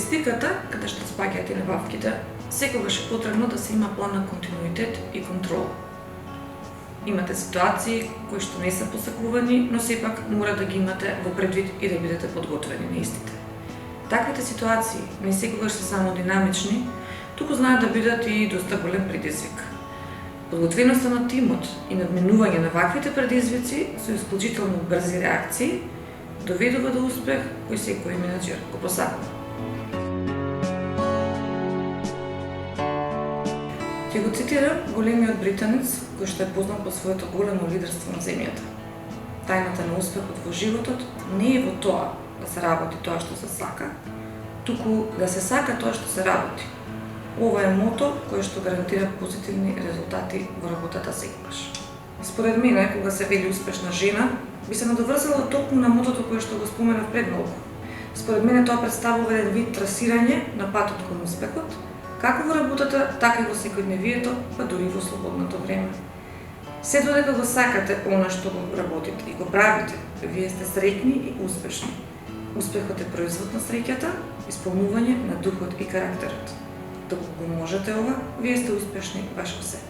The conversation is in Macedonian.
логистиката, каде што спаѓаат и набавките, секогаш е потребно да се има план на континуитет и контрол. Имате ситуации кои што не се посакувани, но сепак мора да ги имате во предвид и да бидете подготвени на истите. Таквите ситуации не секогаш се само динамични, туку знаат да бидат и доста голем предизвик. Подготвеноста на тимот и надминување на ваквите предизвици со исклучително брзи реакции доведува до успех кој секој менаџер го посакува. Ќе го цитирам големиот британец кој што е познат по своето големо лидерство на земјата. Тајната на успехот во животот не е во тоа да се работи тоа што се сака, туку да се сака тоа што се работи. Ова е мото кое што гарантира позитивни резултати во работата секогаш. Според мене, кога се вели успешна жена, би се надоврзало токму на мотото кое што го споменав пред малку. Според мене тоа представува еден вид трасирање на патот кон успехот, како во работата, така и во секојдневието, па дури во слободното време. Се додека го сакате она што го работите и го правите, вие сте среќни и успешни. Успехот е производ на среќата, исполнување на духот и карактерот. Доколку можете ова, вие сте успешни баш во се.